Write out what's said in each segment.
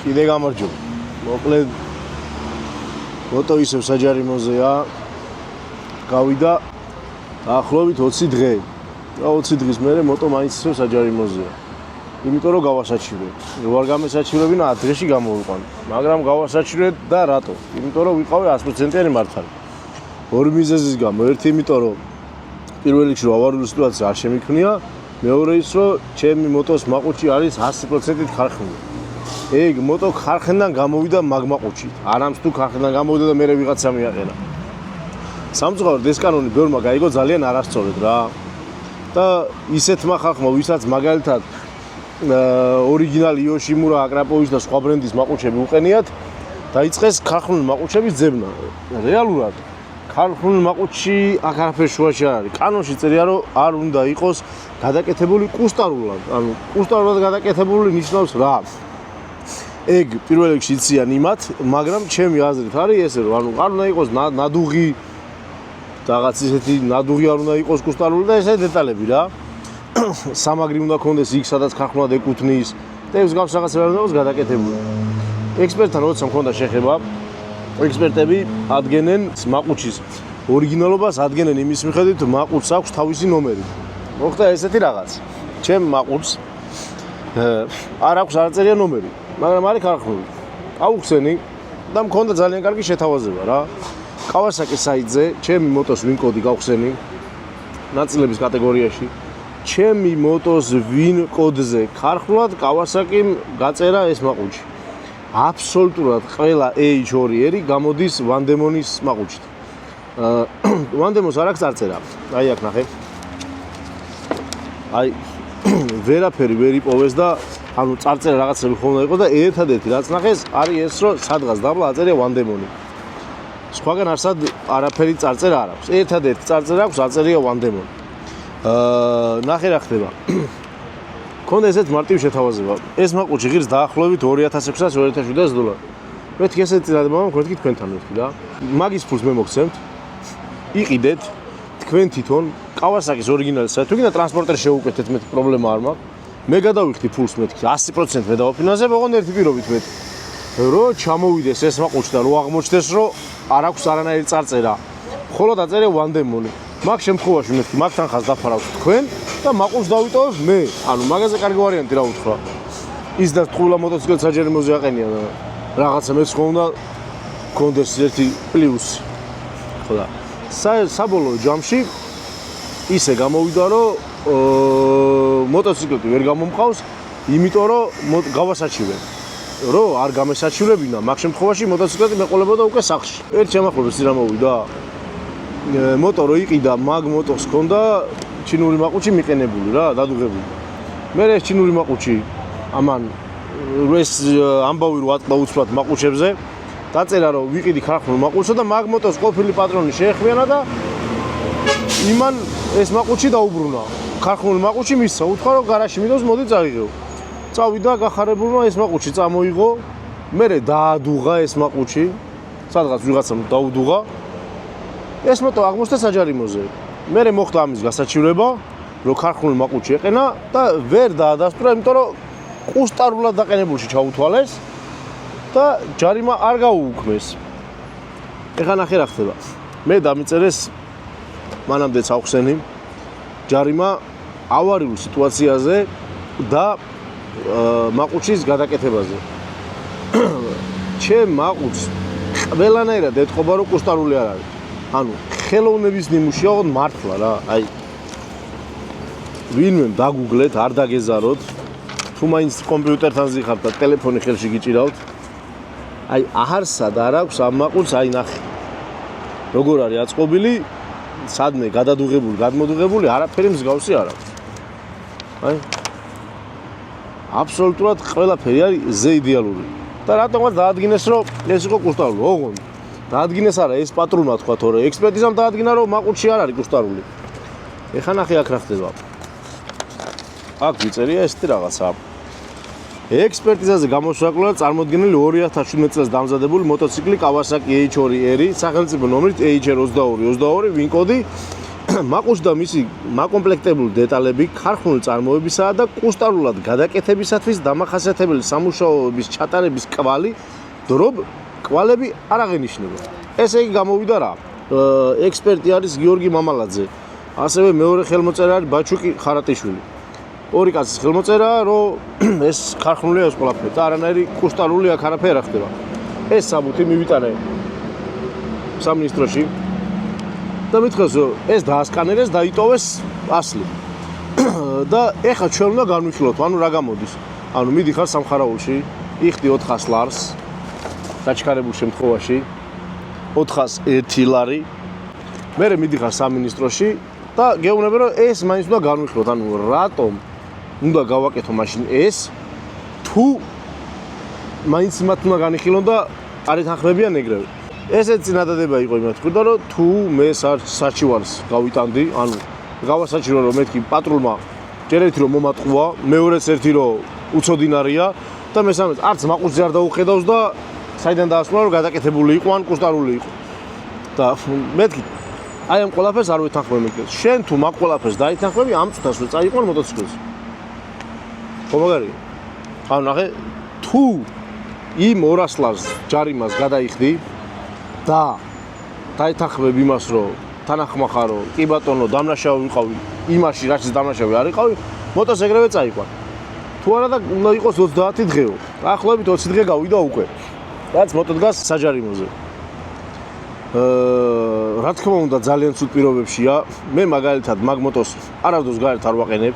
კიდე გამარჯობა. მოკლედ მოტო ისევ საჯარიმოზეა. გავიდა დაახლოებით 20 დღე. და 20 დღის მერე მოტო მაინც ისევ საჯარიმოზეა. იმიტომ რომ გავასაჩივრე. ვარ გამესაჩივრებინა 10 დღეში გამოვიყვანე. მაგრამ გავასაჩივრე და რატო? იმიტომ რომ ვიყავი 100%-იანი მართალი. ორი მიზეზის გამო. ერთი იმიტომ რომ პირველ რიგში ავარიული სიტუაცია არ შემიქმნია, მეორე ის რომ ჩემი მოტოს მაყუჩი არის 100%-ით ხარხმული. ეგ მოტო ხარხენიდან გამოვიდა მაგმაყუჩით. არამც თუ ხარხენიდან გამოვიდა და მერე ვიღაცა მიაყენა. სამწუხაროდ ეს კანონი ბევრმა გაიგო ძალიან არასწორად რა. და ისეთმა ხალხმა, ვისაც მაგალითად ორიგინალი იოშიმურა, აკრაპოვიჩი და სხვა ბრენდის მაყუჩები უყენიათ, დაიწყეს ხარხმული მაყუჩების ძებნა. რეალურად ხარხმული მაყუჩი აქ არაფერი შუაში არ არის. კანონში წერია რომ არ უნდა იყოს გადაკეთებული კუსტარულად. ანუ კუსტარულად გადაკეთებული ნიშნავს რა? ეგ პირველ რიგში იციან იმათ, მაგრამ ჩემი აზრით არის ესე რომ ანუ არ უნდა იყოს ნადუღი რაღაც ისეთი ნადუღი არ უნდა იყოს კუსტარული და ესე დეტალები რა. სამაგრი უნდა კონდეს იქ სადაც ხარხმულად ეკუთვნის და ეს გავს რაღაცა არ უნდა იყოს გადაკეთებული. ექსპერტთან როცა მქონდა შეხება, ექსპერტები ადგენენ მაყუჩის ორიგინალობას, ადგენენ იმის მიხედვით მაყუჩს აქვს თავისი ნომერი. მოხდა ესეთი რაღაც. ჩემ მაყუჩს არ აქვს არაწერია ნომერი, მაგრამ არის ხარხმული. აუხსენი და მქონდა ძალიან კარგი შეთავაზება რა. Kawasaki საიტზე ჩემი მოტოს ვინ კოდი გავხსენი ნაწილების კატეგორიაში. ჩემი მოტოს ვინ კოდზე ხარხმულად Kawasaki-მ გაწერა ეს მაყუჩი. აბსოლუტურად ყველა H2R გამოდის ვანდემონის მაყუჩით. ვანდემონს არ აქვს წარწერა. აი აქ ნახე. აი ვერაფერი ვერ იპოვეს და ანუ წარწერა რაღაცები ხომ იყო და ერთადერთი რაც ნახეს არის ეს რომ სადღაც დაბლა აწერია ვანდემონი. სხვაგან არსად არაფერი წარწერა არ აქვს. ერთადერთი წარწერა აქვს აწერია ვანდემონი. ნახე რა ხდება. მქონდა ესეთ მარტივი შეთავაზება. ეს მაყუჩი ღირს დაახლოებით $2600-2700. მეთქი ესეთი წინადადება მქონდა თქვენთან მეთქი რა. მაგის ფულს მე მოგცემთ. იყიდეთ თქვენ თვითონ Kawasaki-ის ორიგინალის საერთოდ და ტრანსპორტერში შეუკეთეთ მეთქი პრობლემა არ მაქვს. მე გადავიხდი ფულს მეთქი 100% მე დავაფინანსებ, ოღონდ ერთი პირობით მეთქი. რომ ჩამოვიდეს ეს მაყუჩი და რო აღმოჩნდეს რომ არ აქვს არანაირი წარწერა. მხოლოდ აწერია ვანდემონი. მაგ შემთხვევაში მეთქი მაგთან ხაზ დაფარავთ თქვენ და მაყუჩს დავიტოვებ მე. ანუ მაგაზე კარგი ვარიანტი რა უთხრა. ის და თულა მოტოციკლის საჯარიმოზე აყენიან რაღაცა მეც ხო უნდა კონდეს ერთი პლუსი. ხო და საბოლოო ჯამში ისე გამოვიდა რომ მოტოციკლი ვერ გამომყავს, იმიტომ რომ გავასაჩივრე. რო არ გამესაჩივრებინა, მაგ შემთხვევაში მოტოციკლი მეყოლებოდა უკვე სახლში. ერთ შემახურებს რა მოვიდა. მოტო რო იყიდა, მაგ მოტოს ჰქონდა ჩინური მაყუჩი მიყენებული რა, დადუღებული. მე ეს ჩინური მაყუჩი ამან ეს ამბავი რო ატყდა უცბად მაყუჩებზე, დაწერა რომ ვიყიდი ხარხმულ მაყუჩსა და მაგ მოტოს ყოფილი პატრონი შეეხმიანა და იმან ეს მაყუჩი დაუბრუნა. ხარხმული მაყუჩი მისცა, უთხრა რომ გარაჟში მინდოს მოდი წავიღო. წავიდა გახარებულმა ეს მაყუჩი წამოიღო, მერე დაადუღა ეს მაყუჩი, სადღაც ვიღაცამ დაუდუღა. ეს მოტო აღმოჩნდა საჯარიმოზე. მერე მოხდა ამის გასაჩივრება, რომ ხარხმული მაყუჩი ეყენა და ვერ დაადასტურა, იმიტომ რომ კუსტარულად დაყენებულში ჩაუთვალეს და ჯარიმა არ გაუუქმეს. ეხლა ნახე რა ხდება. მე დამიწერეს მანამდეც ავხსენი ჯარიმა ავარიულ სიტუაციაზე და მაყუჩის გადაკეთებაზე. ჩემ მაყუჩს ყველანაირად ეთყობა რომ კუსტარული არ არის. ანუ ხელოვნების ნიმუშია ოღონდ მართლა რა. აი ვინმე დაგუგლეთ, არ დაგეზაროთ. თუ მაინც კომპიუტერთან ზიხართ და ტელეფონი ხელში გიჭირავთ. აი აჰარსად არ აქვს ამ მაყუჩს, აი ნახე. როგორ არის აწყობილი, სადმე გადადუღებული, გადმოდუღებული, არაფერი მსგავსი არ აქვს. აი აბსოლუტურად ყველაფერი არის ზე იდეალური. და რატომაც დაადგინეს რომ ეს იყო კუსტარული, ოღონდ დაადგინეს არა ეს პატრულმა თქვა თორე ექსპერტიზამ დაადგინა რომ მაყუჩი არ არის კუსტარული. ეხლა ნახე აქ რა ხდება. აქ ვიწერია ესეთი რაღაცა. ექსპერტიზაზე გამოსაკლებლად წარმოდგენილი 2017 წელს დამზადებული მოტოციკლი Kawasaki H2R სახელმწიფო ნომრით HR2222 ვინ კოდი მაყუჩი და მისი მაკომპლექტებული დეტალები ქარხნული წარმოებისაა და კუსტარულად გადაკეთებისათვის დამახასიათებელი სამუშაოების ჩატარების კვალი დრობ კვალები არ აღენიშნება. ესე იგი გამოვიდა რა. ექსპერტი არის გიორგი მამალაძე. ასევე მეორე ხელმოწერა არის ბაჩუკი ხარატიშვილი. ორი კაცის ხელმოწერაა, რომ ეს ქარხნულია ეს ყველაფერი და არანაირი კუსტარული აქ არაფერი არ ხდება. ეს საბუთი მივიტანე სამინისტროში და მითხრეს, რომ ეს დაასკანერეს, დაიტოვეს ასლი. და ეხლა ჩვენ უნდა განვიხილოთ, ანუ რა გამოდის. ანუ მიდიხარ სამხარაულში, იხდი 400 ლარს დაჩქარებულ შემთხვევაში 401 ლარი. მერე მიდიხარ სამინისტროში და გეუბნები, რომ ეს მაინც უნდა განვიხილოთ, ანუ რატომ უნდა გავაკეთო მაშინ ეს თუ მაინც მათ უნდა განიხილონ და არ ეთანხმებიან ეგრევე. ესეც წინადადება იყო იმათ ხვდა, რომ თუ მე საჩივარს გავიტანდი, ანუ გავასაჩირო რომ მეთქი პატრულმა ჯერ ერთი რომ მომატყუა, მეორეც ერთი რომ უცოდინარია და მესამეც არც მაყუჩზე არ დაუხედავს და საიდან დაასრულა რომ გადაკეთებული იყო ან კუსტარული იყო. და მეთქი აი ამ ყველაფერს არ ვეთანხმები. შენ თუ მაგ ყველაფერს დაითანხმები, ამ წუთას რო წაიყვან მოტოციკლს. ხო მაგარია? ანუ ნახე, თუ იმ 200 ლარს ჯარიმას გადაიხდი და დაითანხმები იმას, რომ თანახმახარ რომ კი ბატონო დამნაშავე ვიყავი, იმაში რასაც დამნაშავე არ იყავი, მოტოს ეგრევე წაიყვან. თუ არა და უნდა იყოს 30 დღეო. ახლობით 20 დღე გავიდა უკვე. რაც მოტო დგას საჯარიმოზე. რა თქმა უნდა ძალიან ცუდ პირობებშია. მე მაგალითად მაგ მოტოს არავდოს გარეთ არ ვაყენებ.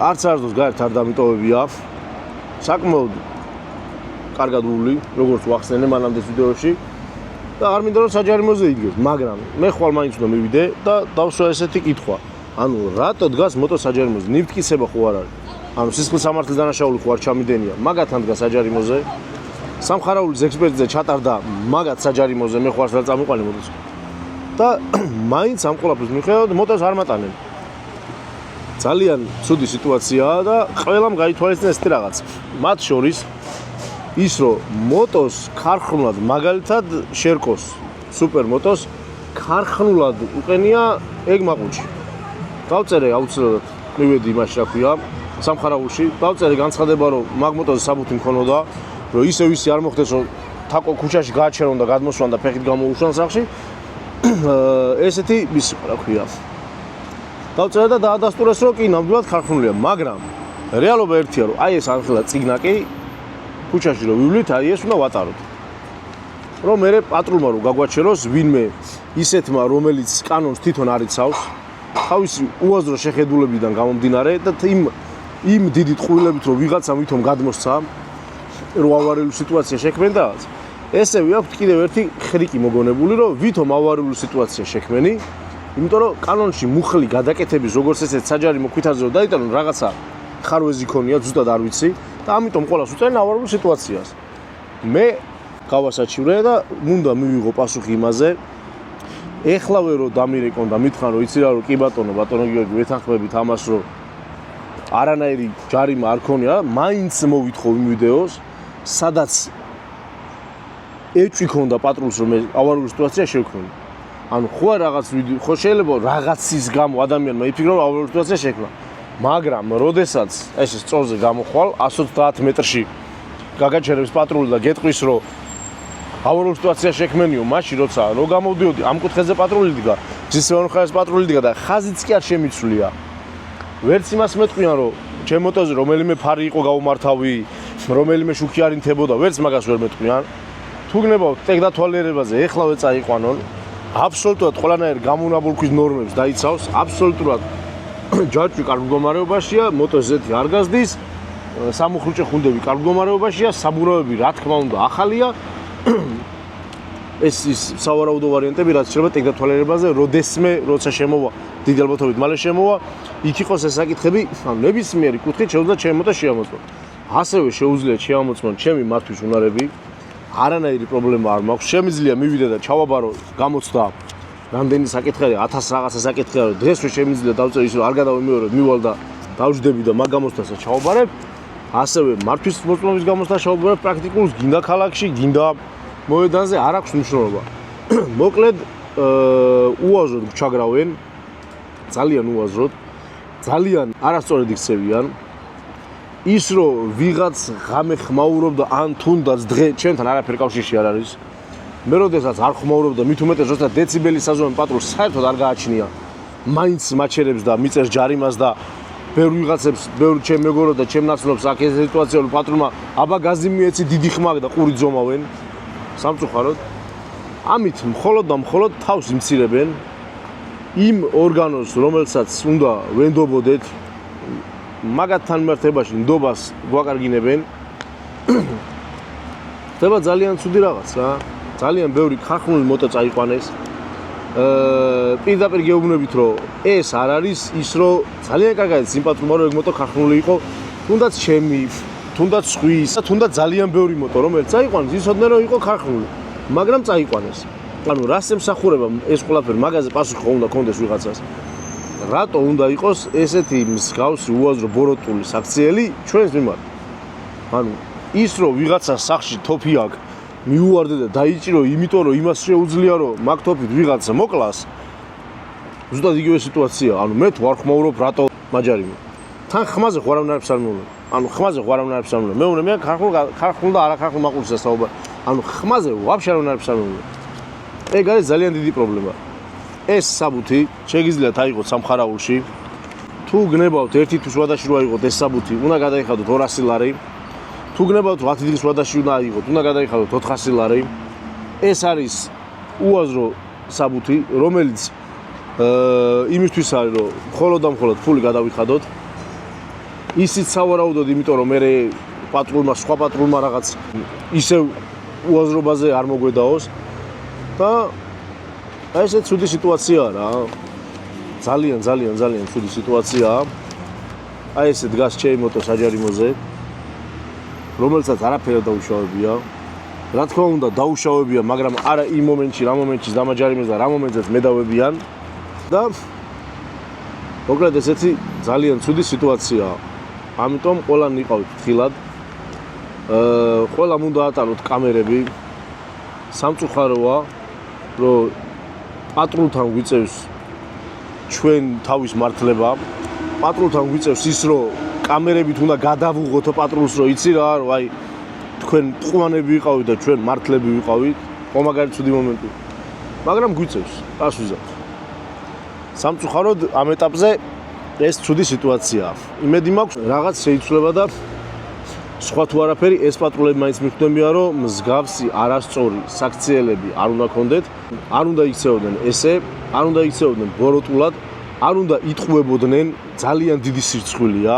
არც არდოს გარეთ არ დამიტოვებია. საკმაოდ კარგად ვული, როგორც ვახსენე მანამდე ვიდეოში. და არ მინდა რომ საჯარიმოზე იდგეს, მაგრამ მე ხვალ მაინც უნდა მივიდე და დავსვა ესეთი კითხვა. ანუ რატო დგას მოტო საჯარიმოზე? ნივთკიცება ხო არ არის? ანუ სისხლის სამართლის დანაშაული ხო არ ჩამიდენია? მაგათთან დგას საჯარიმოზე. სამხარაულის ექსპერტზე ჩატარდა მაგათ საჯარიმოზე, მე ხوار წამიყვანე მოტოს. და მაინც ამ ყველაფერს მიხედავთ, მოტოს არ მატანენ. ძალიან ცუდი სიტუაციაა და ყველამ გაითვალისწინა ესეთი რაღაც. მათ შორის ის რომ მოტოს ქარხნულად მაგალითად შერკოს სუპერ მოტოს ქარხნულად უყენია ეგ მაყუჩი. დავწერე აუცილებლად მივედი იმაში რა ქვია სამხარაულში, დავწერე განცხადება რომ მაგ მოტოზე საბუთი მქონოდა, რომ ისევ ისე არ მოხდეს რომ თაკო ქუჩაში გააჩერონ და გადმოსვან და ფეხით გამოუშვან სახში. ესეთი ის რა ქვია. დავწერე და დაადასტურეს რომ კი ნამდვილად ქარხნულია, მაგრამ რეალობა ერთია რომ აი ეს ახლა ციგნაკი ქუჩაში რომ ვივლით, აი ეს უნდა ვატაროთ. რომ მე პატრულმა რომ გაგვაჩეროს ვინმე ისეთმა, რომელიც კანონს თვითონ არ იცავს, თავისი უაზრო შეხედულებიდან გამომდინარე და იმ დიდი ტყუილებით რომ ვიღაცამ ვითომ გადმოსცა, რომ ავარიულ სიტუაცია შექმნდა, ესევე აქვს კიდევ ერთი ხრიკი მოგონებული, რომ ვითომ ავარიულ სიტუაცია შექმენი, იმიტომ რომ კანონში მუხლი გადაკეთების როგორც ესეთ საჯარიმო ქვითარზე რომ დაიტანონ რაღაცა ხარვეზი ქონია, ზუსტად არ ვიცი. და ამიტომ ყველას უწევენ ავარიულ სიტუაციას. მე გავასაჩივრე და უნდა მივიღო პასუხი იმაზე. ეხლავე რომ დამირეკონ და მითხრან რომ იცი რა რომ კი ბატონო გიორგი ვეთანხმებით ამას რომ არანაირი ჯარიმა არ ქონია, მაინც მოვითხოვ იმ ვიდეოს, სადაც ეჭვი ქონდა პატრულს რომ მე ავარიულ სიტუაციაში შევქმნი. ანუ ხო რაღაც ვიდეო, ხო შეიძლება რაღაცის გამო ადამიანმა იფიქრო რომ ავარიულ სიტუაციაში შექმნა. მაგრამ როდესაც ეს სწორზე გამოხვალ 130 მეტრში გაგაჩერებს პატრული და გეტყვის რომ ავარიულ სიტუაციაში შექმნენიო, მაშინ როცა რო გამოვდიოდი ამ კუთხეზე პატრული დგა, ძისეონ ხარეს პატრული დგა და ხაზიც კი არ შემიცვლია. ვერც იმას მეტყვიან რომ ჩემ მოტოზე რომელიმე ფარი იყო გაუმართავი, რომელიმე შუქი არ ინთებოდა, ვერც მაგას ვერ მეტყვიან. თუ გნებავთ ტექდათვალიერებაზე ეხლავე წაიყვანონ, აბსოლუტურად ყველანაირ გამონაბოლქვის ნორმებს დაიცავს, აბსოლუტურად ჯაჭვი კარგ მდგომარეობაშია, მოტოზეთი არ გაზდის, სამუხრუჭე ხუნდები კარგ მდგომარეობაშია, საბურავები რა თქმა უნდა ახალია. ეს ის სავარაუდო ვარიანტები რაც შეიძლება ტექდათვალიერებაზე, როდესმე როცა შემოვა, დიდი ალბათობით მალე შემოვა, იქ იყოს ეს საკითხები, ანუ ნებისმიერი კუთხით შეუძლია ჩემი მოტოს შეამოწმოთ. ასევე შეუძლია შეამოწმოთ ჩემი მართვის უნარები. არანაირი პრობლემა არ მაქვს. შემიძლია მივიდე და ჩავაბარო გამოცდა რამდენი საკითხია, 1000 რაღაცა საკითხია, რომ დღესვე შემიძლია დავწერ ის რომ არ გადავიმეორე, მივალ და დავждები და მაგ გამოცდასაც ჩავაბარებ. ასევე მართვის მოწმობის გამოცდა ჩავაბარებ პრაქტიკულს, გინდა ქალაქში, გინდა მოედანზე არ აქვს მნიშვნელობა. მოკლედ უაზროდ ჩაგრავენ ძალიან უაზროდ, ძალიან არასწორად იქცევიან. ის რომ ვიღაც ღამე ხმაურობდა ან თუნდაც დღე ჩემთან არაფერ კავშირში არ არის. მე როდესაც არ ხმაურობდა, მით უმეტეს როცა დეციბელის საზომი პატრულს საერთოდ არ გააჩნია. მაინც მაჩერებს და მიწეს ჯარიმას და ბევრ ვიღაცებს, ბევრ ჩემ მეგობრებს და ჩემ ნაცნობს აქ ეს სიტუაცია რომ პატრულმა აბა გაზი მიეცი დიდი ხმა და ყური ძომავენ. სამწუხაროდ. ამით მხოლოდ თავს იმცირებენ იმ ორგანოს, რომელსაც უნდა ვენდობოდეთ, მაგათთან მიმართებაში ნდობას გვაკარგინებენ. ხდება ძალიან ცუდი რაღაც რა. ძალიან ბევრი ქარხნული მოტო წაიყვანეს. პირდაპირ გეუბნებით რომ ეს არ არის ის რომ ძალიან კარგად სიმპათურმა რომ ეგ მოტო ქარხნული იყო, თუნდაც ჩემი, თუნდაც სხვის, თუნდაც ძალიან ბევრი მოტო რომელიც წაიყვანეს, ისოდნე რომ იყო ქარხნული, მაგრამ წაიყვანეს. ანუ რას ემსახურება ეს ყველაფერი მაგაზე პასუხი ხო უნდა კონდეს ვიღაცას. რატო უნდა იყოს ესეთი მსგავსი უაზრო ბოროტული საქციელი ჩვენს მიმართ? ანუ ის რომ ვიღაცა სახში თოფი აქვს მიუვარდე და დაიჭირო, იმიტომ რომ იმას შეუძლია რომ მაგ თოფით ვიღაცა მოკლას. ზუსტად იგივე სიტუაცია. ანუ მე თუ არ ხმაურობ რატო მაჯარიმო? თან ხმაზე ხო არავნარებს არ მომვლე. ანუ ხმაზე ხო არავნარებს არ მომვლე. მეუბნე მე ქარხნულ და არაქარხნულ მაყურებელს საუბარ. ანუ ხმაზე ვაფშე არავნარებს არ მომვლე. ეგ არის ძალიან დიდი პრობლემა. ეს საბუთი შეგიძლიათ აიღოთ სამხარაულში. თუ გნებავთ ერთი თვის ვადაში რო აიღოთ ეს საბუთი, უნდა გადაიხადოთ 200 ლარი. თუ გნებავთ 10 დღის ვადაში უნდა აიღოთ, უნდა გადაიხადოთ 400 ლარი. ეს არის უაზრო საბუთი, რომელიც იმისთვის არის, რომ მხოლოდ და მხოლოდ ფული გადავიხადოთ. ისიც სავარაუდოდ, იმიტომ რომ მე პატრულმა, სხვა პატრულმა რაღაც ისევ უაზრობაზე არ მოგვედაოს და აი ესე ცუდი სიტუაციაა რა. ძალიან ცუდი სიტუაციაა. აი ესე დგას ჩემი მოტო საჯარიმოზე, რომელსაც არაფერი დაუშავებია. რა თქმა უნდა დაუშავებია, მაგრამ არა იმ მომენტში, რა მომენტში დამაჯარიმეს და რა მომენტზეც მედავებიან და მოკლედ ესეთი ძალიან ცუდი სიტუაციაა. ამიტომ ყველამ იყავით ფრთხილად. ყველამ უნდა ატაროთ კამერები. სამწუხაროა, რომ პატრულთან გვიწევს ჩვენ თავის მართლება. პატრულთან გვიწევს ის, რომ კამერებით უნდა გადავუღოთო პატრულს, რომ იცი რა, რომ აი თქვენ ტყვანები ვიყავით და ჩვენ მართლები ვიყავით. მაგარი ცუდი მომენტი. მაგრამ გვიწევს, რას ვიზავთ. სამწუხაროდ ამ ეტაპზე ეს ცუდი სიტუაციაა. იმედი მაქვს რაღაც შეიცვლება და სხვა თუ არაფერი ეს პატრულები მაინც მიხვდებიან, რომ მსგავსი არასწორი საქციელები არ უნდა ქონდეთ, არ უნდა იქცეოდნენ ესე, არ უნდა იქცეოდნენ ბოროტულად, არ უნდა იტყუებოდნენ ძალიან დიდი სირცხვილია.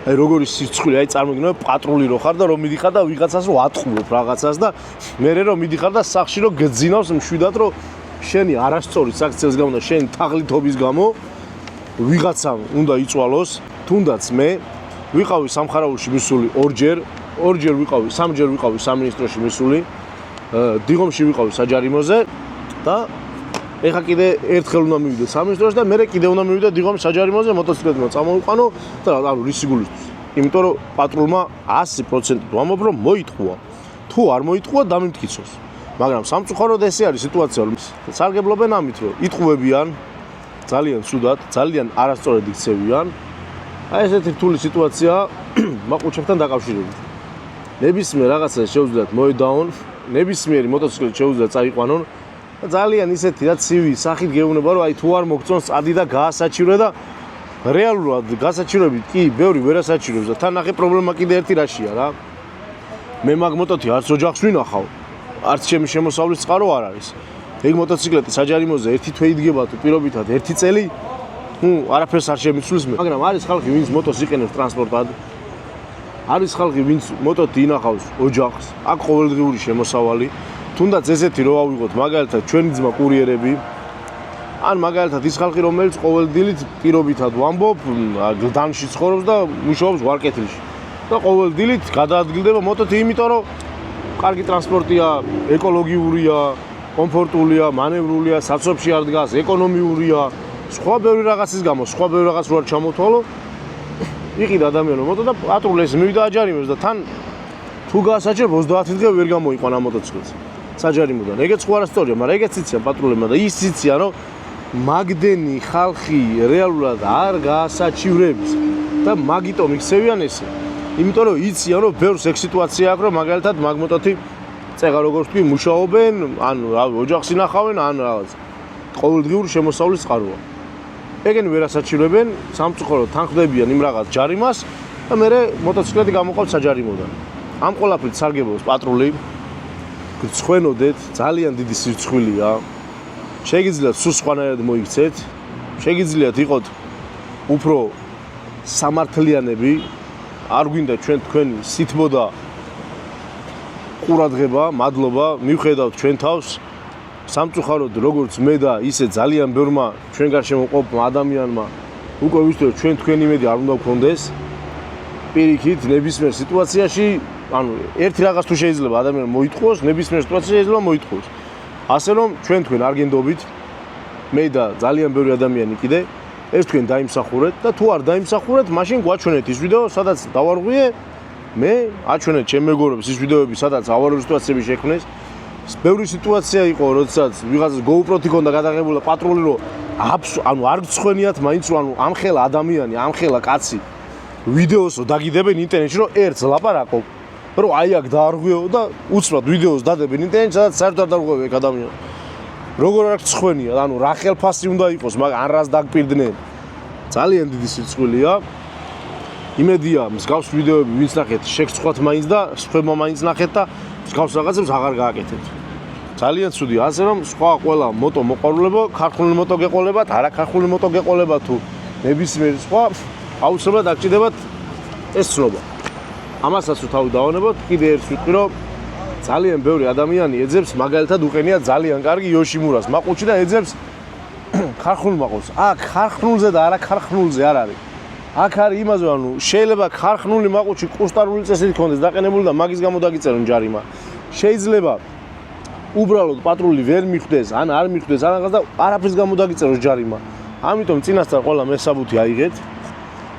აი როგორი სირცხვილი, აი წარმოგიდგენთ პატრული რო ხარ და რომ მიდიხარ და ვიღაცას რო ატყუებ რაღაცას და მერე რომ მიდიხარ და სახში რო გძინავს მშვიდად რომ შენი არასწორი საქციელს გამო და შენი თაღლითობის გამო ვიღაცამ უნდა იწვალოს, თუნდაც მე ვიყავი სამხარაულში მისული ორჯერ ვიყავი, სამჯერ ვიყავი სამინისტროში მისული, დიღომში ვიყავი საჯარიმოზე და ეხა კიდე ერთხელ უნდა მივიდე სამინისტროში და მერე კიდე უნდა მივიდე დიღომში საჯარიმოზე მოტოციკლებმა წამოვიყვანო და ანუ რისი გულისთვის. იმიტომ რომ პატრულმა 100% ვამბობ რომ მოიტყუა. თუ არ მოიტყუა დამიმტკიცოს. მაგრამ სამწუხაროდ ესე არის სიტუაცია, რომ სარგებლობენ ამით, რომ იტყუებიან ძალიან ცუდად, ძალიან არასწორად იქცევიან. აი ესეთი რთული სიტუაცია მაყუჩებთან დაკავშირებით. ნებისმიერ რაღაცას შეუძლიათ მოედაონ, ნებისმიერი მოტოციკლით შეუძლიათ წაიყვანონ და ძალიან ისეთი რა ცივი სახით გეუბნება რომ აი თუ არ მოგწონს წადი და გაასაჩივრე და რეალურად გასაჩივრებით კი ბევრი ვერ ასაჩივრებს და თან ნახე პრობლემა კიდე ერთი რაშია რა. მე მაგ მოტოთი არც ოჯახს ვინახავ, არც ჩემი შემოსავლის წყარო არ არის. ეგ მოტოციკლეტი საჯარიმოზე ერთი თვე იდგება თუ პირობითად ერთი წელი არაფერს არ შემიცვლის მე. მაგრამ არის ხალხი, ვინც მოტოს იყენებს ტრანსპორტად. არის ხალხი, ვინც მოტოთი ინახავს ოჯახს, აქ ყოველდღიური შემოსავალი. თუნდაც ესეთი რო ავიღოთ, მაგალითად ჩვენი ძმა კურიერები, ან მაგალითად ის ხალხი, რომელიც ყოველდღიურად პირობითად ვამბობ, გლდანში ცხოვრობს და მუშაობს ვარკეთილში. და ყოველდღიურად გადაადგილდება მოტოთი, იმიტომ რომ კარგი ტრანსპორტია, ეკოლოგიურია, კომფორტულია, მანევრულია, საცობში არ დგას, ეკონომიურია. სხვა ბევრი რაღაცის გამო, სხვა ბევრი რაღაც რო არ ჩამოთვალო, იყიდა ადამიანო მოტო და პატრული ეს მივიდა აჯარიმებს და თან თუ გაასაჩერებ 30 დღე ვერ გამოიყვანა მოტოციკლს საჯარიმოდან. ეგეც სხვა არასწორია, მაგრამ ეგეც იციან პატრულებმა და ის იციან რომ მაგდენი ხალხი რეალურად არ გაასაჩივრებს და მაგიტომ იქცევიან ესე. იმიტომ რომ იციან რომ ბევრს ეგ სიტუაცია აქვს რომ მაგალითად მაგმოტოთი წეღა როგორც თქვი მუშაობენ, ანუ რავი ოჯახს ინახავენ, ან რაღაც ყოველდღიური შემოსავლის წყაროა. ეგენი ვერ ასაჩივრებენ, სამწუხაროდ თანხმდებიან იმ რაღაც ჯარიმას და მერე მოტოციკლეთი გამოყავთ საჯარიმოდან. ამ ყველაფრით სარგებლობს პატრული. გცხვენოდეთ, ძალიან დიდი სირცხვილია. შეგიძლიათ სულ სხვანაირად მოიქცეთ, შეგიძლიათ იყოთ უფრო სამართლიანები, არ გვინდა ჩვენ თქვენი სითბო და ყურადღება, მადლობა, მივხედავთ ჩვენ თავს. სამწუხაროდ როგორც მე და ისე ძალიან ბევრმა ჩვენ გარშემო მყოფმა ადამიანმა უკვე ვისწორეთ ჩვენ თქვენი იმედი არ უნდა გქონდეს. პირიქით ნებისმიერ სიტუაციაში, ანუ ერთი რაღაც თუ შეიძლება ადამიანმა მოითხოვოს, ნებისმიერ სიტუაციაში შეიძლება მოითხოვოს. ასე რომ ჩვენ თქვენ არ გენდობით, მე და ძალიან ბევრი ადამიანი კიდე, ეს თქვენ დაიმსახურეთ და თუ არ დაიმსახურეთ, მაშინ გვაჩვენეთ ის ვიდეო, სადაც დავარღვიე, მე აჩვენეთ ჩემ მეგობრებს ის ვიდეოები, სადაც ავარიული სიტუაციები შექმნეს. ბევრი სიტუაცია იყო, როდესაც ვიღაცას GoPro-თი ქონდა გადაღებული პატრული, რომ ანუ არ გცხვენიათ მაინც, რომ ანუ ამხელა ადამიანი, ამხელა კაცი ვიდეოსო დაგიდებენ ინტერნეტში, რომ ერთს ლაპარაკობ, რომ აი აქ დაარღვიო და უცბად ვიდეოს დადებენ ინტერნეტში, სადაც საერთოდ არ დაარღვევ ეგ ადამიანი. როგორ არ გცხვენია, ანუ რა ხელფასი უნდა იყოს, მაგრამ ან რას დაგპირდნენ. ძალიან დიდი სიცხვილია. იმედია, მსგავს ვიდეოები ვინც ნახეთ, შეგწყვათ მაინც და სხვებმა მაინც ნახეთ და მსგავს რაღაცებს აღარ გააკეთეთ. ძალიან ცუდი, ასე რომ სხვა ყველა მოტო მოყვარულებო, ქართული მოტო გეყოლებათ, არა ქართული მოტო გეყოლებათ თუ ნებისმიერ სხვა, აუცილებლად დაგჭირდებათ ეს ცნობა. ამასაც თუ თავი დავანებოთ, კიდე ერთს ვიტყვი, რომ ძალიან ბევრი ადამიანი ეძებს მაგალითად უყენია ძალიან კარგი იოშიმურას მაყუჩი და ეძებს ქარხნულ მაყუჩს. აქ ქარხნულზე და არა ქარხნულზე არ არის. აქ არის იმაზე, ანუ შეიძლება ქარხნული მაყუჩი კუსტარული წესით ქონდეს დაყენებული და მაგის გამო დაგიწერონ ჯარიმა. შეიძლება უბრალოდ პატრული ვერ მიხვდეს, ან არ მიხვდეს ან რაღაც და არაფრის გამო დაგიწეროს ჯარიმა. ამიტომ წინასწარ ყველა მესაბუთი აიღეთ,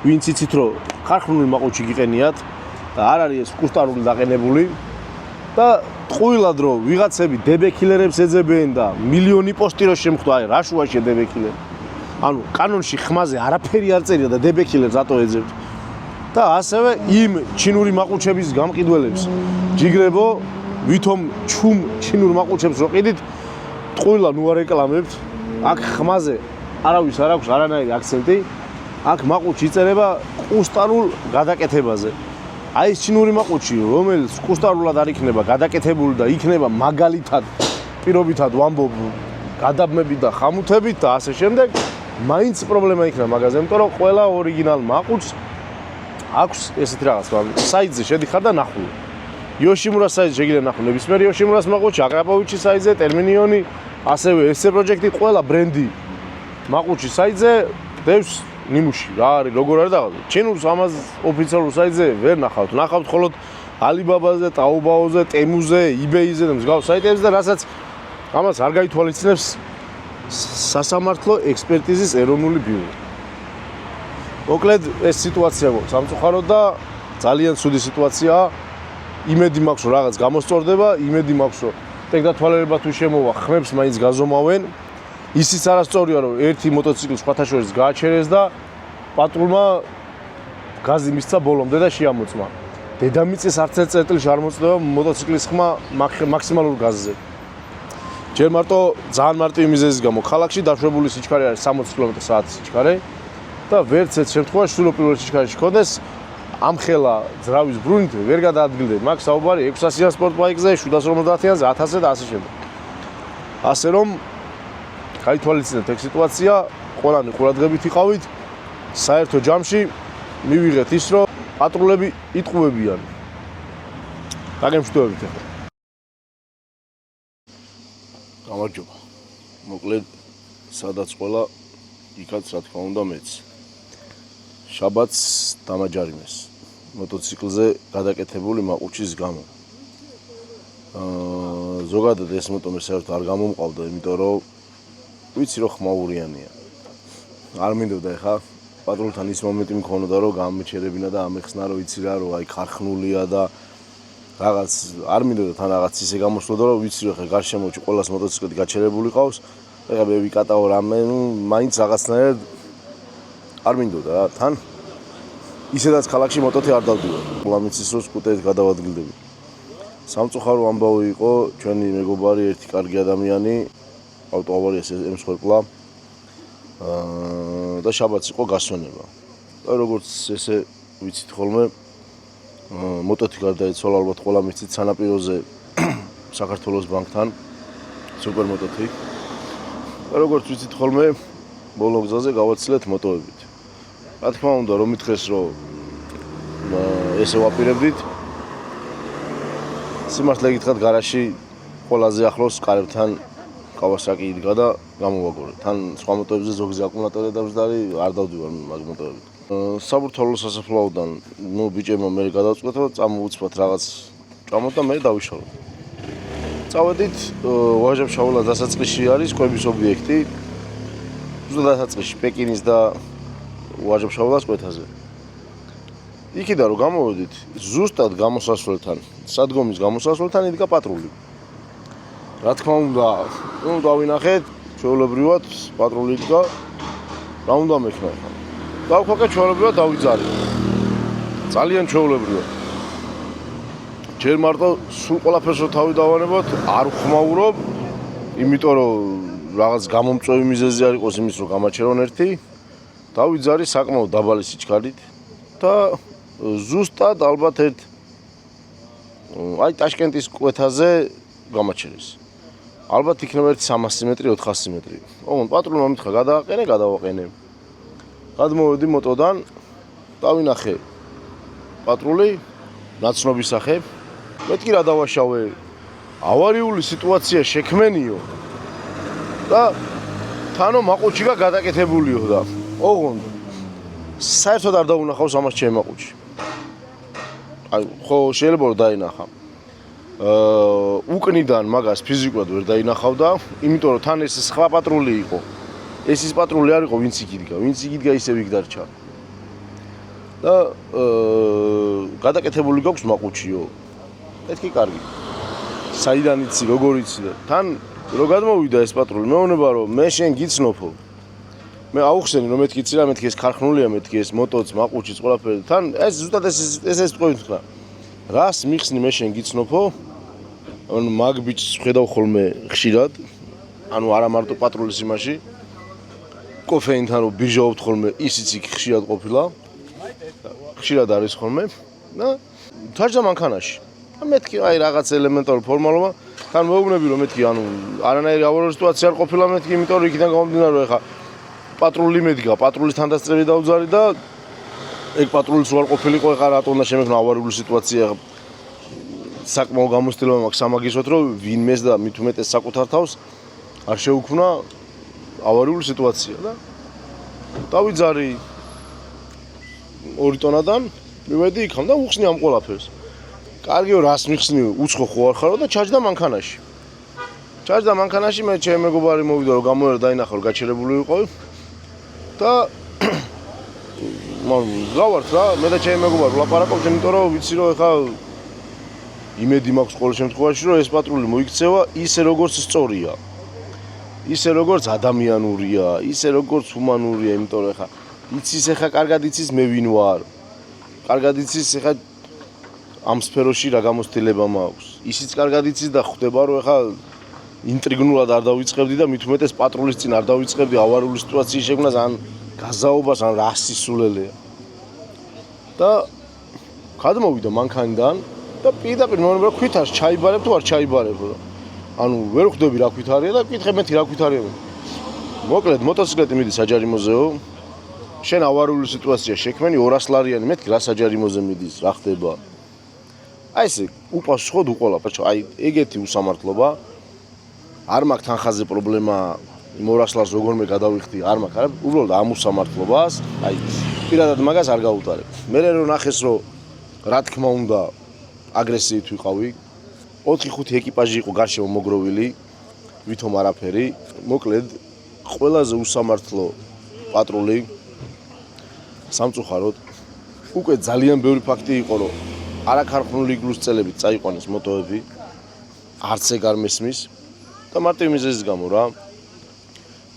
ვინც იცით რომ ქარხნული მაყუჩი გიყენიათ და არ არის ეს კუსტარული დაყენებული. და ტყუილად რომ ვიღაცები დებექილერებს ეძებენ და მილიონი პოსტი რო შემხვდა, აი რა შუაშია დებექილერი. ანუ კანონში ხმაზე არაფერი არ წერია და დებექილერს რატო ეძებთ. და ასევე იმ ჩინური მაყუჩების გამყიდველებს ჯიგრებო, ვითომ ჩინურ მაყუჩებს რო ყიდით, ტყუილად ნუ არეკლამებთ. აქ ხმაზე არავის არ აქვს არანაირი აქცენტი. აქ მაყუჩი იწერება კუსტარულ გადაკეთებაზე. აი ეს ჩინური მაყუჩი, რომელიც კუსტარულად არ იქნება გადაკეთებული და იქნება მაგალითად პირობითად ვამბობ გადაბმებით და ხამუთებით და ასე შემდეგ, მაინც პრობლემა იქნება მაგაზე, იმიტომ რომ ყველა ორიგინალ მაყუჩს აქვს ესეთი რაღაც, საიძზე შედიხარ და ნახულო. იოშიმურას საიძზე შეგიძლია ნახო ნებისმიერ იოშიმურას მაყუჩი, აკრაპოვიჩის საიძზე, ტერმინიონი, ასევე SC პროჯექტი, ყველა ბრენდი მაყუჩის საიძზე დევს ნიმუში რა არის, როგორ არის და ჩინურს ამას ოფიციალურ საიტზე ვერ ნახავთ. ნახავთ მხოლოდ ალიბაბაზე, ტაობაოზე, ტემუზე, იბეიზე და მსგავს საიტებზე და რასაც ამას არ გაითვალისწინებს სასამართლო ექსპერტიზის ეროვნული ბიურო. მოკლედ ეს სიტუაცია გვაქვს სამწუხაროდ და ძალიან ცუდი სიტუაციაა. იმედი მაქვს რომ რაღაც გამოსწორდება, იმედი მაქვს რომ ტექნათვალერება თუ შემოვა, ხმებს მაინც გაზომავენ. ისიც არასწორია რომ ერთი მოტოციკლი სხვათა შორის გააჩერეს და პატრულმა გაზი მისცა ბოლომდე და შეამოწმა. დედამიწის არც ერთ წერტილში არ მოწდება მოტოციკლის ხმა მაქსიმალურ გაზზე. ჯერ მარტო ძალიან მარტივი მიზეზის გამო ქალაქში დაშვებული სიჩქარე არის 60 კმ/სთ სიჩქარე და ვერც ერთ შემთხვევაში სულ პირველ სიჩქარეში ქონდეს ამხელა ძრავის ბრუნით ვერ გადაადგილდები. მაგ საუბარი 600-იან სპორტ ბაიკზე, 750-იანზე, 1000-ზე და ასე შემდეგ. ასე რომ გაითვალისწინეთ ეგ სიტუაცია, ყველანი ყურადღებით იყავით. საერთო ჯამში მივიღეთ ის, რომ პატრულები იტყუებიან. დაგემშვიდობებით ახლა. გამარჯობა. მოკლედ, სადაც ყველა იქაც რა თქმა უნდა მეც. შაბათს დამაჯარიმეს მოტოციკლზე გადაკეთებული მაყუჩის გამო. ზოგადად ეს მოტო მე საერთოდ არ გამომყავდა, იმიტომ რომ ვიცი რომ ხმაურიანია. არ მინდოდა ეხა პატრულთან ის მომენტი მქონოდა რომ გამეჩერებინა და ამეხსნა რომ იცი რა რომ აი ხარხნულია და რაღაც არ მინდოდა თან რაღაც ისე გამოსვლოდა რომ ვიცი რომ ხე გარშემოჩი ყოველას მოტოციკლი გაჩერებული ყავს ეხლა მე ვიკატაო რამე, მაინც რაღაცნაირად არ მინდოდა რა, თან ისედაც ქალაქში მოტოთი არ დავდივარ. ლამიცის რო სკუტერით გადავადგილდები. სამწუხარო ამბავი იყო, ჩვენი მეგობარი ერთი კარგი ადამიანი ავტოავარიას ემსხვერპლა. და შაბათს იყო გასვენება. და როგორც ესე ვიცით ხოლმე, მოტოთი გარდაიცვალა, ალბათ ყველა მიცით სანაპიროზე საქართველოს ბანკთან სუპერმოტოთი. და როგორც ვიცით ხოლმე, ბოლო გზაზე გავაცილეთ მოტოებით. რა თქმა უნდა, რომ მითხრეს, რომ ესე ვაპირებდით. სიმართლე გითხრათ, გარაჟში ყველაზე ახლოს კარებთან კავასაკი იდგა და გამოვაგორე. თან სხვა მოტოებზე ზოგიზე აკუმულატორი დავსდარი, არ დავდივარ მაგ მოტოებით. საბურთალო სასაფლაოდან, ბიჭებმა მე გადავწყვეტა და წამოვუცბათ რაღაც ჭამოთ და მე დავიშალოთ. წავედით, ვაჟა-ფშაველას დასაწყისში არის კვების ობიექტი. ზუსტად დასაწყისში, პეკინის და ვაჟა-ფშაველას კვეთაზე. იქიდან რომ გამოვედით, ზუსტად გამოსასვლელთან, სადგომის გამოსასვლელთან იდგა პატრული. რა თქმა უნდა, დავინახეთ, ჩვეულებრივად პატრული იდგა. რა უნდა მექნა ახლა? დავქვაკე ჩვეულებრივად დავიძარი. ძალიან ჩვეულებრივად. ჯერ მარტო სულ ყველაფერს რო თავი დავანებოთ, არ ვხმაურობ, იმიტომ რომ რაღაც გამომწვევი მიზეზი არ იყოს იმის, რომ გამაჩერონ ერთი. დავიძარი საკმაოდ დაბალი სიჩქარით და ზუსტად ალბათ აი ტაშკენტის კვეთაზე გამაჩერეს. ალბათ იქნება 300 მეტრი, 400 მეტრი. ოღონდ პატრულმა მითხრა გადააყენე, გადავაყენე. გადმოვედი მოტოდან, დავინახე პატრული, ნაცნობის სახე. მეთქი რა დავაშავე, ავარიული სიტუაცია შექმენიო და თანო მაყუჩი გადაკეთებულიო და ოღონდ საერთოდ არ დაუნახავს ამას ჩემ მაყუჩი. აი, ხო შეიძლება რომ დაინახა. უკნიდან მაგას ფიზიკურად ვერ დაინახავდა, იმიტომ რომ თან ეს სხვა პატრული იყო. ეს ის პატრული არ იყო, ვინც იქ იდგა, ვინც იქ იდგა ისევ იქ დარჩა. და გადაკეთებული გაქვს მაყუჩიო. მეთქი კარგი. საიდან იცი, როგორ იცი და თან რო გადმოვიდა ეს პატრული, მეუბნება რომ მე შენ გიცნობო. მე აუხსენი რომ მეთქი იცი რა, მეთქი ეს ხარხნულია, მეთქი ეს მოტოც, მაყუჩიც, ყველაფერი. თან ეს ზუსტად ეს თქვენ თქვა. რას მიხსნი მე შენ გიცნობო? ანუ მაგ ბიჭს ხედავ ხოლმე ხშირად. ანუ არა მარტო პატრულის იმაში. კოფეინთან რო ბირჟავობთ ხოლმე, ისიც იქ ხშირად ყოფილა. ხშირად არის ხოლმე და თარჯა მანქანაში. მეთქი აი რაღაც ელემენტარული ფორმალობა, თან მეუბნები რომ მეთქი ანუ არანაირი ავარიული სიტუაცია არ ყოფილა მეთქი, იმიტომ რომ იქიდან გამომდინარე რომ ეხა პატრული მედგა, პატრულის თანდასწრები დავძარი და ეგ პატრულის უარ ყოფილიყო, ეხა რატო უნდა შემექმნა ავარიული სიტუაცია. საკმაო გამოცდილება მაქვს სამაგისოთ, რომ ვინმეს და მით უმეტეს საკუთარ თავს არ შეუქმნა ავარიული სიტუაცია და დავიძარი 2 ტონადან, მივედი იქამ და უხსნი ამ ყველაფერს. კარგიო, რას მიხსნი, უცხო ხო არ ხარო და ჩაჯდა მანქანაში. ჩაჯდა მანქანაში, მე ჩემი მეგობარი მოვიდა რომ გამოვიდა დაინახა რომ გაჩერებული იყო და გავართ რა, მე და ჩემი მეგობარი ვლაპარაკობთ, იმიტომ რომ ვიცი რომ ეხა იმედი მაქვს ყოველ შემთხვევაში რომ ეს პატრული მოიქცევა ისე როგორც სწორია. ისე როგორც ადამიანურია, ისე როგორც ჰუმანურია, იმიტომ რომ ეხა იცის ეხა კარგად იცის მე ვინ ვარ. კარგად იცის ეხა ამ სფეროში რა გამოცდილება მაქვს. ისიც კარგად იცის და ხვდება რომ ეხა ინტრიგნულად არ დავიწყებდი და მით უმეტეს პატრულის წინ არ დავიწყებდი ავარიული სიტუაციის შექმნას ან გაზაობას ან რა სისულელეა. და გადმოვიდა მანქანიდან და პირდაპირ მეუბნება რომ ქვით არ ჩაიბარებ თუ არ ჩაიბარებ. ანუ ვერ ხვდები რა ქვით არია და კითხე მეთქი რა ქვით არია. მოკლედ მოტოციკლეტი მიდის საჯარიმოზეო. შენ ავარიული სიტუაცია შექმენი 200 ლარიანი მეთქი რა საჯარიმოზე მიდის, რა ხდება. აი ესე უპასუხოდ უყოლაფერს, აი ეგეთი უსამართლობა. არ მაქვს თანხაზე პრობლემა, იმ 200 ლარს როგორმე გადავიხდი, არ მაქვს, არა, უბრალოდ ამ უსამართლობას, აი პირადად მაგას არ გავუტარებ. მე რო ნახეს რომ რა თქმა უნდა აგრესიით ვიყავი, 4-5 ეკიპაჟი იყო გარშემო მოგროვილი, ვითომ არაფერი, მოკლედ ყველაზე უსამართლო პატრული სამწუხაროდ უკვე ძალიან ბევრი ფაქტი იყო რომ არაქარხნული იგლუს წელებით წაიყვანეს მოტოები, არც ეგ არ მესმის და მარტივი მიზეზის გამო რა.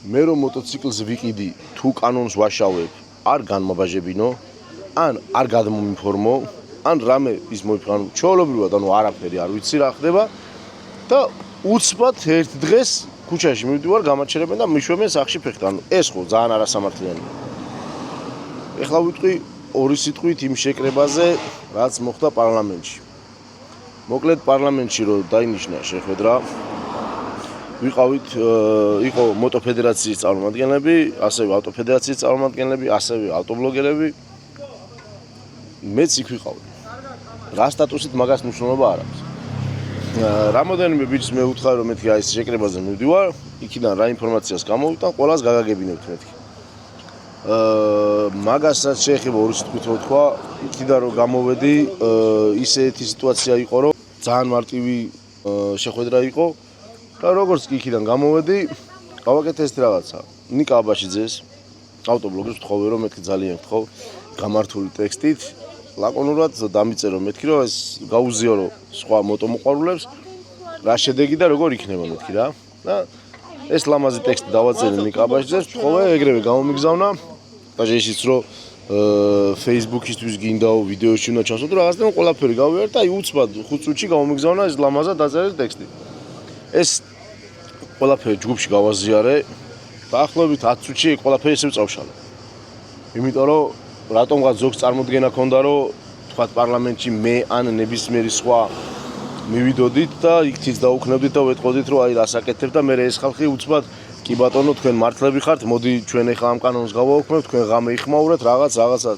მე რომ მოტოციკლს ვიყიდი თუ კანონს ვაშავებ არ განმაბაჟებინო ან არ გადმომიფორმო ან რამე ის მოიფრანო ჩვეულებრივად ანუ არაფერი არ ვიცი რა ხდება და უცბად ერთ დღეს ქუჩაში მივდივარ გამაჩერებენ და მიშვებენ სახში ფეხით ანუ ეს ხო ძალიან არასამართლიანია ეხლა ვიტყვი ორი სიტყვით იმ შეკრებაზე რაც მოხდა პარლამენტში მოკლედ პარლამენტში რო დაინიშნა შეხვედრა ვიყავით იყო მოტოფედერაციის წარმომადგენლები ასევე ავტოფედერაციის წარმომადგენლები ასევე ავტობლოგერები მეც იქ ვიყავი რა სტატუსით მაგას მნიშვნელობა არ აქვს რამოდენიმე ბიჭს მე ვუთხარი რომ მეთქი აი ეს შეკრებაზე მივდივარ იქიდან რა ინფორმაციას გამოვიტან ყველას გაგაგებინებთ მეთქი მაგასაც შეეხება ორი სიტყვით რო თქვა იქიდან რომ გამოვედი ისეთი სიტუაცია იყო რომ ძალიან მარტივი შეხვედრა იყო და როგორც კი იქიდან გამოვედი გავაკეთე ეს რაღაცა ნიკა აბაშიძეს ავტობლოგერს ვთხოვე რომ მეთქი ძალიან ვთხოვ გამართული ტექსტით ლაკონურად დამიწერო მეთქი რომ ეს გაუზიარო სხვა მოტომოყვარულებს რა შედეგი და როგორ იქნება მეთქი რა და ეს ლამაზი ტექსტი დავაწერე ნიკა აბაშიძეს ვთხოვე ეგრევე გამომიგზავნა და შეშიც რომ Facebook-ისთვის გინდაო ვიდეოში უნდა ჩასვათ რაღაც და ყველაფერი გავიარე და აი უცბად 5 წუთში გამომიგზავნა ეს ლამაზად დაწერილი ტექსტი ეს ყველაფერი ჯგუფში გავაზიარე დაახლოებით 10 წუთში ყველაფერი ისევ წავშალე იმიტომ რომ რატომღაც ზოგს წარმოდგენა ქონდა რომ თქვა პარლამენტში მე ან ნებისმიერი სხვა მივიდოდით და იქთიც დაუქნებდით და ვეტყოდით რომ აი რასაკეთებ და მე ეს ხალხი უცბად კი ბატონო თქვენ მართლები ხართ მოდი ჩვენ ახლა ამ კანონს გავაუქმებთ თქვენ ღამე იხმაურეთ რაღაცა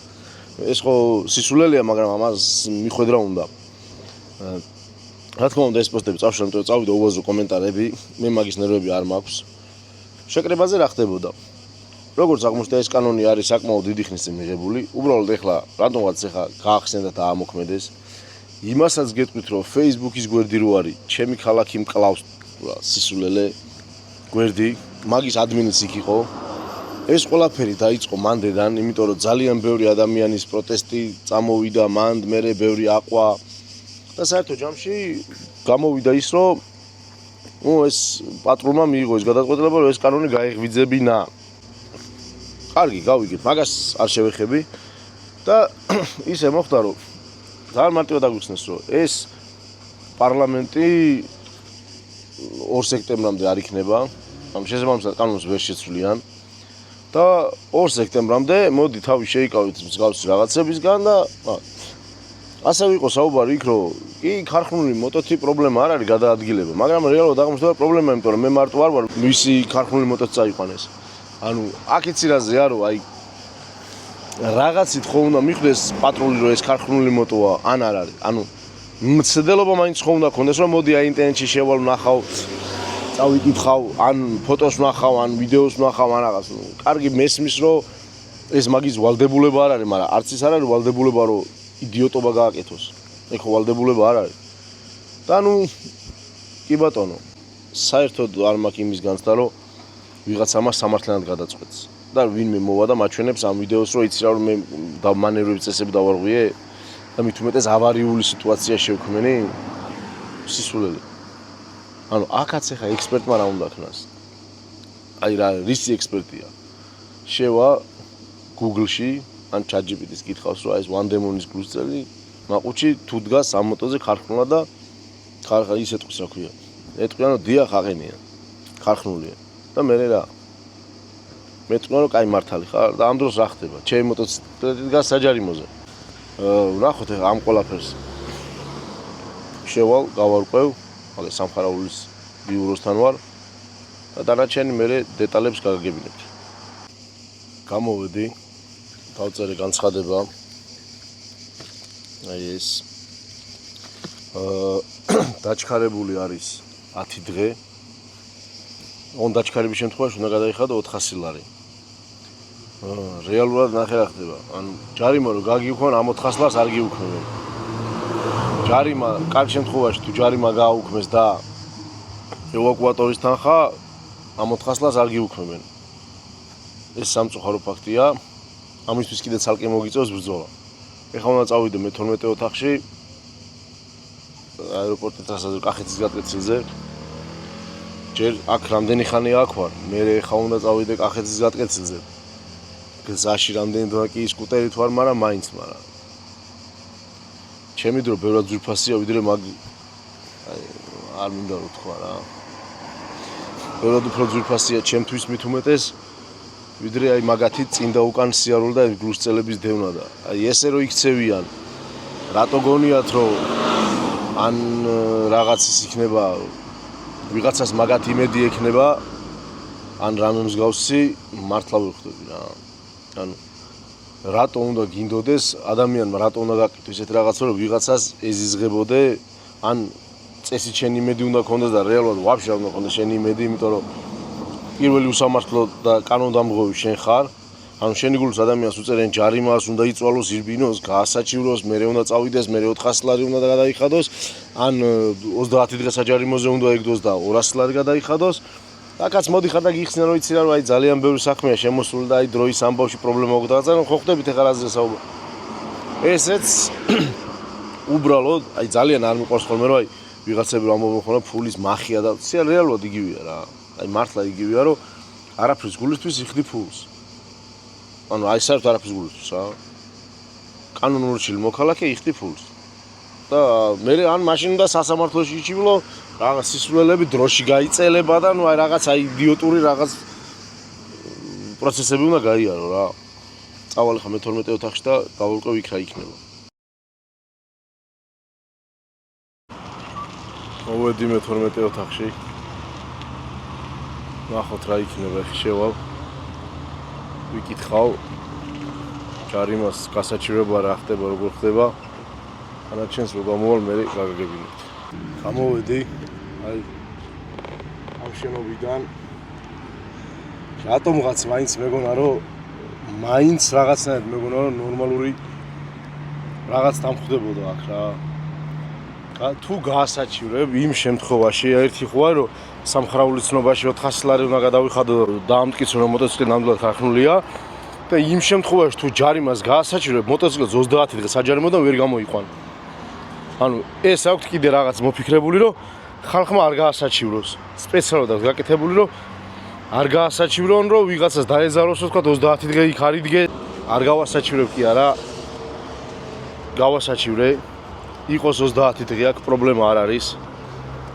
ეს ხო სისულელეა მაგრამ ამას მიხვედრა უნდა რა თქმა უნდა ეს პოსტები წავშალე იმიტომ რომ წავიდა უვაზო კომენტარები მე მაგის ნერვები არ მაქვს შეკრებაზე რა ხდებოდა როგორც აღმოჩნდა ეს კანონი არის საკმაოდ დიდი ხნის წინ მიღებული უბრალოდ ეხლა რატომღაც ეხლა გაახსენდა და ამოქმედეს იმასაც გეტყვით რომ Facebook-ის გვერდი რო არის ჩემი ქალაქი მკლავს სისულელე გვერდი მაგის ადმინიც იქ იყო ეს ყველაფერი დაიწყო მანდედან იმიტომ რომ ძალიან ბევრი ადამიანის პროტესტი წამოვიდა მანდ მერე ბევრი აყვა და საერთო ჯამში გამოვიდა ის რომ ეს პატრულმა მიიღო ეს გადაწყვეტილება რომ ეს კანონი გაეღვიძებინა კარგი გავიგეთ მაგას არ შევეხები და ისე მოხდა რომ ძალიან მარტივად აგვიხსნეს რომ ეს პარლამენტი 2 სექტემბრამდე არ იქნება ამ შესაბამისად კანონს ვერ შეცვლიან და 2 სექტემბრამდე მოდი თავი შეიკავით მსგავსი რაღაცებისგან და ასევე იყო საუბარი იქ რომ კი ქარხნული მოტოცი პრობლემა არ არის გადაადგილება მაგრამ რეალურად აღმოჩნდა პრობლემა იმიტომ რომ მე მარტო არ ვარ მისი ქარხნული მოტოცი წაიყვანეს ანუ აქეცი რაზეა რომ აი რაღაცით ხო უნდა მიხვდეს პატრული რომ ეს ქარხნული მოტოა ან არ არის ანუ მცდელობა მაინც ხო უნდა ქონდეს რომ მოდი აი ინტერნეტში შევალ ვნახავ წავიკითხავ ან ფოტოს ვნახავ ან ვიდეოს ვნახავ ან რაღაც კარგი მესმის რომ ეს მაგის ვალდებულება არ არის მაგრამ არც ის არ არის ვალდებულება რომ იდიოტობა გააკეთოს ეხო ვალდებულება არ არის და ნუ კი ბატონო საერთოდ არ მაქვს იმის განცდა რომ ვიღაც ამას სამართლიანად გადაწყვეტს და ვინმე მოვა და მაჩვენებს ამ ვიდეოს რომ იცი რა რომ მე მანევრების წესები დავარღვიე და მით უმეტეს ავარიული სიტუაცია შევქმენი სისულელე ანუ აქაც ახლა ექსპერტმა რა უნდა ქნას აი რა რისი ექსპერტია შევა Google-ში ან ChatGPT-ს გითხავს რომ აი ეს ვანდემონის გულწრფელი მაყუჩი თუ დგას ამ მოტოზე ქარხნულა და ხარხა ის ეტყვის რა ქვია ეტყვიან რომ დიახ აღენია ქარხნულია და მე რა მეტყვი რომ კაი მართალი ხარ და ამ დროს რა ხდება ჩემი მოტოციკლი დგას საჯარიმოზე ვნახოთ ახლა ამ ყველაფერს შევალ გავარკვევ მაგ სამხარაულის ბიუროსთან ვარ და დანარჩენი მე დეტალებს გაგაგებინებთ გამოვედი დავწერე განცხადება აი ეს დაჩქარებული არის 10 დღე on დაჩქარების შემთხვევაში უნდა გადაიხადო 400 ლარი რეალურად ნახე რა ხდება ანუ ჯარიმა რომ გაგიუქმონ ამ 400 ლარს არ გიუქმებენ ჯარიმა კარგ შემთხვევაში თუ ჯარიმა გააუქმეს და ევაკუატორის თანხა ამ 400 ლარს არ გიუქმებენ ეს სამწუხარო ფაქტია ამისთვის კიდე ცალკე მოგიწევს ბრძოლა ეხლა უნდა წავიდე მე 12 ოთახში აეროპორტი ტრასაზე კახეთის გატკეცილზე ჯერ აქ რამდენი ხანია აქ ვარ, მე ხა უნდა წავიდე კახეთის გატკეცილზე. გზაში რამდენი დღე კი სკუტერით ვარ, მაგრამ მაინც. ჩემი დრო ბევრად ძვირფასია ვიდრე მაგ არ მინდა რომ თქვა რა. ბევრად უფრო ძვირფასია ჩემთვის მით უმეტეს ვიდრე აი მაგათი წინ და უკან სიარული და გლუსწელების დევნა და აი ესე რომ იქცევიან რატო გონიათ რომ ან რაღაც ის იქნება ვიღაცას მაგათი იმედი ექნება ან რამე მსგავსი მართლა ვიხდები რა. ანუ რატო უნდა გინდოდეს ადამიანმა რატო უნდა გაკეთო ისეთ რაღაცა რომ ვიღაცას ეზიზღებოდე ან წესით შენი იმედი უნდა გქონდეს და რეალურად ვაფშე არ უნდა გქონდეს შენი იმედი, იმიტომ რომ პირველი უსამართლო და კანონდამღები შენ ხარ. ანუ შენი გულს ადამიანს უწერენ ჯარიმას, უნდა იწვალოს, ირბინოს, გაასაჩივროს, მერე უნდა წავიდეს, მერე 400 ლარი უნდა გადაიხადოს, ან 30 დღე საჯარიმოზე უნდა ეგდოს და 200 ლარი გადაიხადოს. Აკაც მოდიხარ და გიხსნა რომ იცი რა აი ძალიან ბევრი საქმეა შემოსული და აი დროის ამბავში პრობლემა გვდააცა რომ ხო ხვდებით ახლა რაზე საუბარი. ესეც უბრალოდ აი ძალიან არ მიყვარს ხოლმე რომ აი ვიღაცები რომ ამბობენ ხოლმე ფულის მახია და რეალურად იგივეა რა. აი მართლა იგივეა რომ არაფრის გულისთვის იხდი ფულს. ანუ აი საერთოდ არაფრის გულისთვის რა. კანონურში მოქალაქე იხდი ფულს. და მე ან მაშინ უნდა სასამართლოში იჩივლო რაღაც სისულელები დროში გაიწელება და ნუ აი რაღაც აი იდიოტური რაღაც პროცესები უნდა გაიარო რა. წავალ ხა მე-12 ოთახში და გავულყევ იქ რა იქნება. მოვედი მე-12 ოთახში. ნახოთ რა იქნება, შევალ. ვიკითხავ ჯარიმას გასაჩივრება რა ხდება, როგორ ხდება. ანაჩენს რო გამოვალ მე გაგაგებინებთ. გამოვედი აი ამ შენობიდან რატომღაც მაინც მეგონა რომ მაინც რაღაცნაირად მეგონა რომ ნორმალური რაღაც დამხვდებოდა აქ რა. თუ გაასაჩივრებ იმ შემთხვევაში ერთი ხوار რომ სამხრავული ცნობაში 400 ლარი უნდა გადავიხადო დაამტკიცო რომ მოტოციკლი ნამდვილად ხარხნულია და იმ შემთხვევაში თუ ჯარიმას გაასაჩივრებ მოტოციკლს 30 დღე საჯარიმოდან ვერ გამოიყვან. ანუ ეს აქვს კიდე რაღაც მოფიქრებული რომ ხალხმა არ გაასაჩივროს. სპეციალურად გაკეთებული რომ არ გაასაჩივრონ რომ ვიღაცას დაეზაროს თქვა 30 დღე იქ არიდგე არ გავასაჩივრებ კი არა. გავასაჩივრე. იყოს 30 დღე აქ პრობლემა არ არის.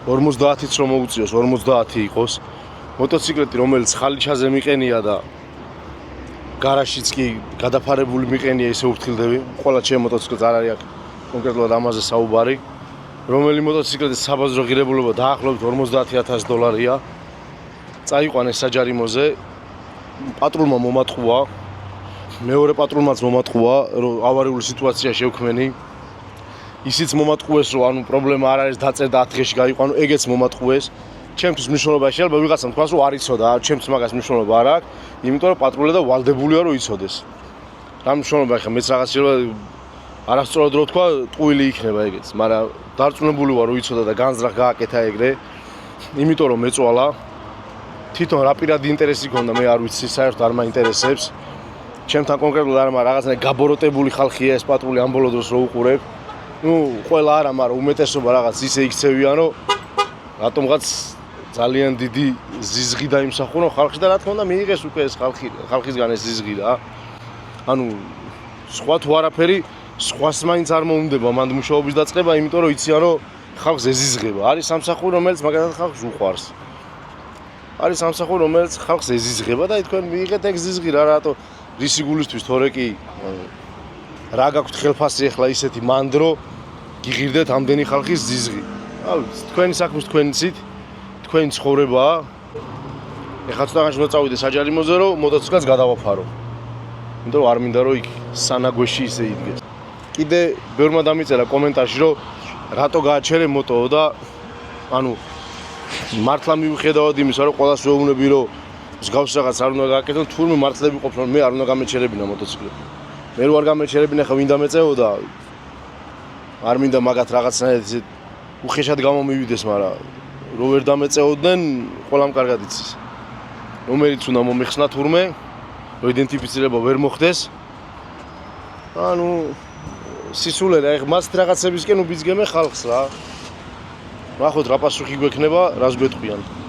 50-იც რომ მოუწიოს 50 იყოს. მოტოციკლეტი რომელიც ხალიჩაზე მიყენია და გარაჟშიც კი გადაფარებული მიყენია ისე უფრთხილდები. ყველა ჩემი მოტოციკლი არ არის აქ კონკრეტულად ამაზე საუბარი. რომელი მოტოციკლეთის საბაზრო ღირებულება დაახლოებით $50,000-ია. წაიყვანეს საჯარიმოზე. პატრულმა მომატყუა. მეორე პატრულმაც მომატყუა, რომ ავარიული სიტუაცია შევქმენი. ისიც მომატყუეს, რომ ანუ პრობლემა არ არის, დაწერ და 10 დღეში გაიყვანო, ეგეც მომატყუეს. ჩემთვის მნიშვნელობა შეიძლება ვიღაცამ თქვას, რომ არ იცოდა, ჩემთვის მაგას მნიშვნელობა არ აქვს, იმიტომ რომ პატრულე და ვალდებულია რომ იცოდეს. რა მნიშვნელობა ახლა მეც რაღაც შეიძლება არასწორად რო თქვა, ტყუილი იქნება ეგეც, მაგრამ დარწმუნებული ვარ რომ იცოდა და განზრახ გააკეთა ეგრე. იმიტომ რომ მეწვალა. თვითონ რა პირადი ინტერესი გქონდა, მე არ ვიცი, საერთოდ არ მაინტერესებს. ჩემთან კონკრეტულად არ მაგრამ რაღაცნაირ გაბოროტებული ხალხია ეს პატრული ამ ბოლო დროს რო უყურებ. ნუ ყველა არა, მაგრამ უმეტესობა რაღაც ისე იქცევიან, რომ რატომღაც ძალიან დიდი ზიზღი დაიმსახურო ხალხში და რა თქმა უნდა მიიღეს უკვე ეს ხალხისგან ეს ზიზღი რა. ანუ სხვა თუ არაფერი სხვას მაინც არ მოუნდება მანდ მუშაობის დაწყება, იმიტომ რომ იციან რომ ხალხს ეზიზღება. არის სამსახური, რომელიც მაგალითად ხალხს უყვარს. არის სამსახური, რომელიც ხალხს ეზიზღება და თქვენ მიიღეთ ეგ ზიზღი რა რატო რისი გულისთვის თორე კი რა გაქვთ ხელფასი ახლა ისეთი მანდრო გიღირდეთ ამდენი ხალხის ზიზღი. თქვენი საქმის თქვენი ცით, თქვენი ცხოვრებაა. ეხლა ცოტაღანში უნდა წავიდე საჯარიმოზე რომ მოტოციკლს გადავაფარო. იმიტომ რომ არ მინდა რომ იქ სანაგვეში ისე იდგეს. კიდე ბევრმა დამიწერა კომენტარში რომ რატო გააჩერე მოტო და ანუ მართლა მივხედავად იმისა რომ ყველას ვეუბნები რომ მსგავს რაღაც არ უნდა გააკეთონ, თურმე მართლები ყოფს რომ მე არ უნდა გამეჩერებინა მოტოციკლები. მე რო არ გამეჩერებინა ხა ვინდა მეწეოდა არ მინდა მაგათ რაღაცნაირად ისე უხეშად გამომივიდეს, მაგრამ რო ვერ დამეწეოდნენ ყველამ კარგად იცის. ნომერიც უნდა მომიხსნა თურმე, რომ იდენტიფიცირება ვერ მოხდეს. ანუ სისულე რა, ეხ მას რაღაცებისკენ უბიძგემე ხალხს რა. ნახოთ რა პასუხი გვექნება, რას გვეტყვიან.